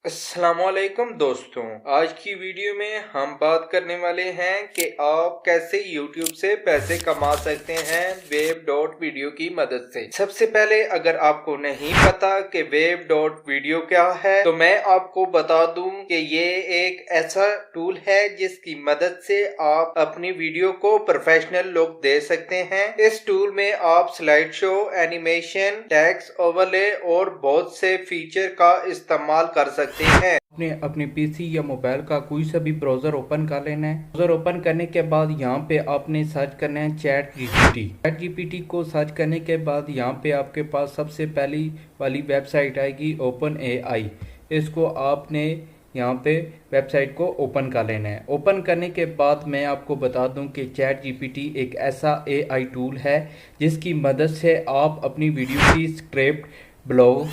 अस्सलामुअलैकुम दोस्तों, आज की वीडियो में हम बात करने वाले हैं कि आप कैसे YouTube से पैसे कमा सकते हैं वेब डॉट वीडियो की मदद से। सबसे पहले अगर आपको नहीं पता कि वेब डॉट वीडियो क्या है तो मैं आपको बता दूं कि ये एक ऐसा टूल है जिसकी मदद से आप अपनी वीडियो को प्रोफेशनल लुक दे सकते हैं। इस टूल में आप slide show, animation, text overlay और बहुत से फीचर का इस्तेमाल कर सकते हैं। आपने अपने पीसी या मोबाइल का कोई सा भी ब्राउजर ओपन कर लेना है। ब्राउजर ओपन करने के बाद यहाँ पे आपने सर्च करना है चैट जीपीटी को सर्च करने के बाद यहाँ पे आपके पास सबसे पहली वाली वेबसाइट आएगी ओपन एआई। इसको आपने यहाँ पे वेबसाइट को ओपन कर लेना है। ओपन करने के बाद मैं आपको बता दूं कि चैट जीपीटी एक ऐसा एआई टूल है जिसकी मदद से आप अपनी वीडियो की स्क्रिप्ट, ब्लॉग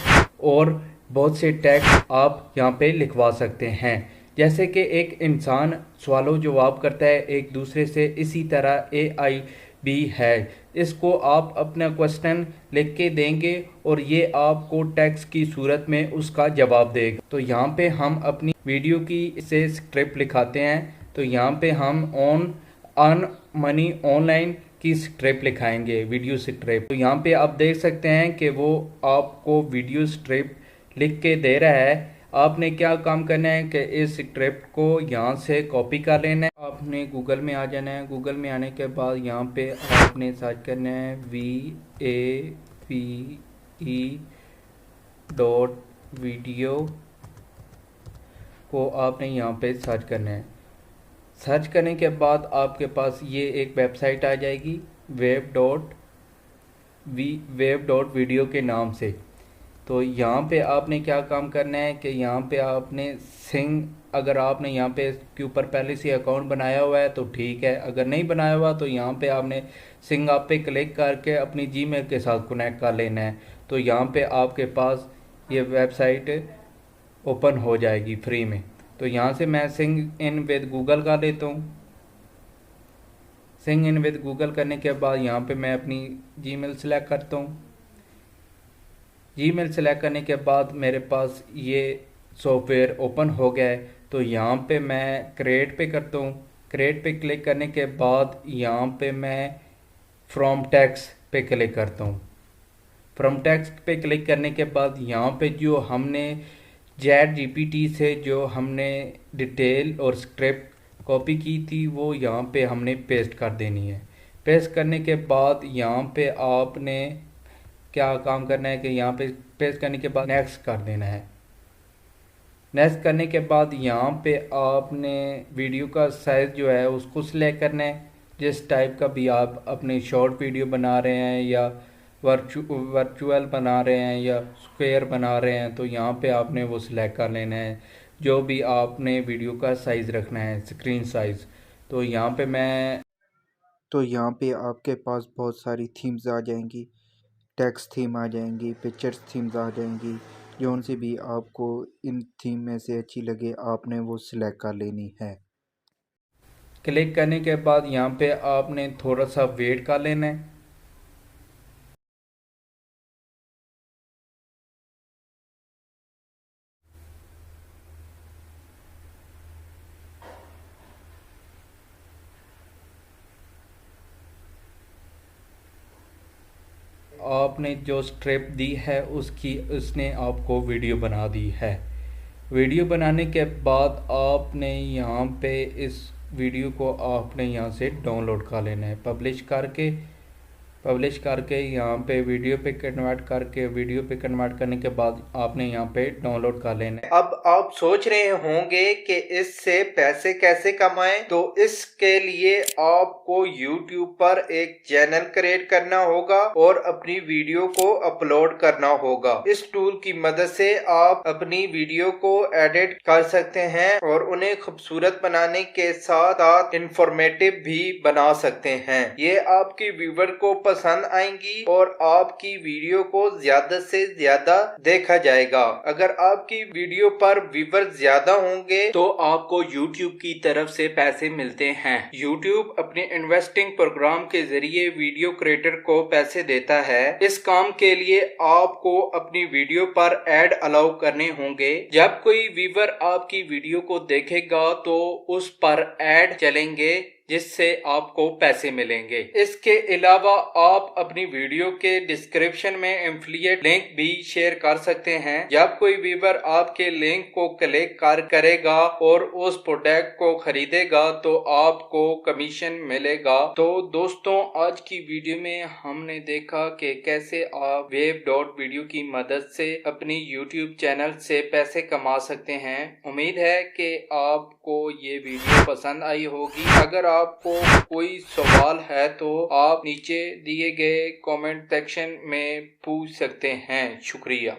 और बहुत से टैक्स्ट आप यहाँ पे लिखवा सकते हैं। जैसे कि एक इंसान सवालों जवाब करता है एक दूसरे से, इसी तरह एआई भी है। इसको आप अपना क्वेश्चन लिख के देंगे और ये आपको टेक्स्ट की सूरत में उसका जवाब देगा। तो यहाँ पे हम अपनी वीडियो की से स्क्रिप्ट लिखाते हैं। तो यहाँ पे हम अर्न मनी ऑनलाइन की स्क्रिप्ट लिखाएंगे, वीडियो स्क्रिप्ट। तो यहाँ पे आप देख सकते हैं कि वो आपको वीडियो स्क्रिप्ट लिख के दे रहा है। आपने क्या काम करना है कि इस स्क्रिप्ट को यहाँ से कॉपी कर लेना है। आपने गूगल में आ जाना है। गूगल में आने के बाद यहाँ पे आपने सर्च करना है VAVE.वीडियो को आपने यहाँ पे सर्च करना है। सर्च करने के बाद आपके पास ये एक वेबसाइट आ जाएगी वेब डॉट वीडियो के नाम से। तो यहाँ पे आपने क्या काम करना है कि यहाँ पे आपने अगर आपने यहाँ पे इसके ऊपर पहले से अकाउंट बनाया हुआ है तो ठीक है, अगर नहीं बनाया हुआ तो यहाँ पे आपने सिंग आप पे क्लिक करके अपनी जीमेल के साथ कनेक्ट कर लेना है। तो यहाँ पे आपके पास ये वेबसाइट ओपन हो जाएगी फ्री में। तो यहाँ से मैं सिंग इन विद गूगल कर लेता हूँ। सिंग इन विद गूगल करने के बाद यहाँ पे मैं अपनी जीमेल सेलेक्ट करता हूँ। जीमेल सेलेक्ट करने के बाद मेरे पास ये सॉफ्टवेयर ओपन हो गया है। तो यहाँ पे मैं क्रिएट पे करता हूँ। क्रिएट पे क्लिक करने के बाद यहाँ पे मैं फ्रॉम टेक्स्ट पे क्लिक करता हूँ। फ्रॉम टेक्स्ट पे क्लिक करने के बाद यहाँ पे जो हमने चैट जीपीटी से जो हमने डिटेल और स्क्रिप्ट कॉपी की थी वो यहाँ पे हमने पेस्ट कर देनी है। पेस्ट करने के बाद यहाँ पे आपने क्या काम करना है कि यहाँ पे पेस्ट करने के बाद नेक्स्ट कर देना है। नेक्स्ट करने के बाद यहाँ पे आपने वीडियो का साइज़ जो है उसको सिलेक्ट करना है। जिस टाइप का भी आप अपने शॉर्ट वीडियो बना रहे हैं या वर्चुअल बना रहे हैं या स्क्वायर बना रहे हैं तो यहाँ पे आपने वो सिलेक्ट कर लेना है जो भी आपने वीडियो का साइज़ रखना है, स्क्रीन साइज़। तो यहाँ पे आपके पास बहुत सारी थीम्स आ जाएंगी, टेक्स्ट थीम आ जाएंगी, पिक्चर्स थीम्स आ जाएंगी। जौन सी भी आपको इन थीम में से अच्छी लगे आपने वो सिलेक्ट कर लेनी है। क्लिक करने के बाद यहाँ पे आपने थोड़ा सा वेट कर लेना है। आपने जो स्ट्रिप दी है उसने आपको वीडियो बना दी है। वीडियो बनाने के बाद आपने यहाँ पे इस वीडियो को आपने यहाँ से डाउनलोड कर लेना है। पब्लिश करके यहाँ पे वीडियो पे कन्वर्ट करने के बाद आपने यहाँ पे डाउनलोड कर लेना है। अब आप सोच रहे होंगे कि इससे पैसे कैसे कमाएं, तो इसके लिए आपको YouTube पर एक चैनल क्रिएट करना होगा और अपनी वीडियो को अपलोड करना होगा। इस टूल की मदद से आप अपनी वीडियो को एडिट कर सकते हैं और उन्हें खूबसूरत बनाने के साथ साथ इंफॉर्मेटिव भी बना सकते हैं। ये आपकी व्यूवर को पसंद आएंगी और आपकी वीडियो को ज्यादा से ज्यादा देखा जाएगा। अगर आपकी वीडियो पर व्यूअर ज्यादा होंगे तो आपको YouTube की तरफ से पैसे मिलते हैं। YouTube अपने इन्वेस्टिंग प्रोग्राम के जरिए वीडियो क्रिएटर को पैसे देता है। इस काम के लिए आपको अपनी वीडियो पर ऐड अलाउ करने होंगे। जब कोई व्यूअर आपकी वीडियो को देखेगा तो उस पर ऐड चलेंगे जिससे आपको पैसे मिलेंगे। इसके अलावा आप अपनी वीडियो के डिस्क्रिप्शन में एफिलिएट लिंक भी शेयर कर सकते हैं। जब कोई व्यूअर आपके लिंक को क्लिक करेगा और उस प्रोडक्ट को खरीदेगा तो आपको कमीशन मिलेगा। तो दोस्तों, आज की वीडियो में हमने देखा कि कैसे आप web.video की मदद से अपनी YouTube चैनल से पैसे कमा सकते हैं। उम्मीद है कि आपको ये वीडियो पसंद आई होगी। अगर आपको कोई सवाल है तो आप नीचे दिए गए कमेंट सेक्शन में पूछ सकते हैं। शुक्रिया।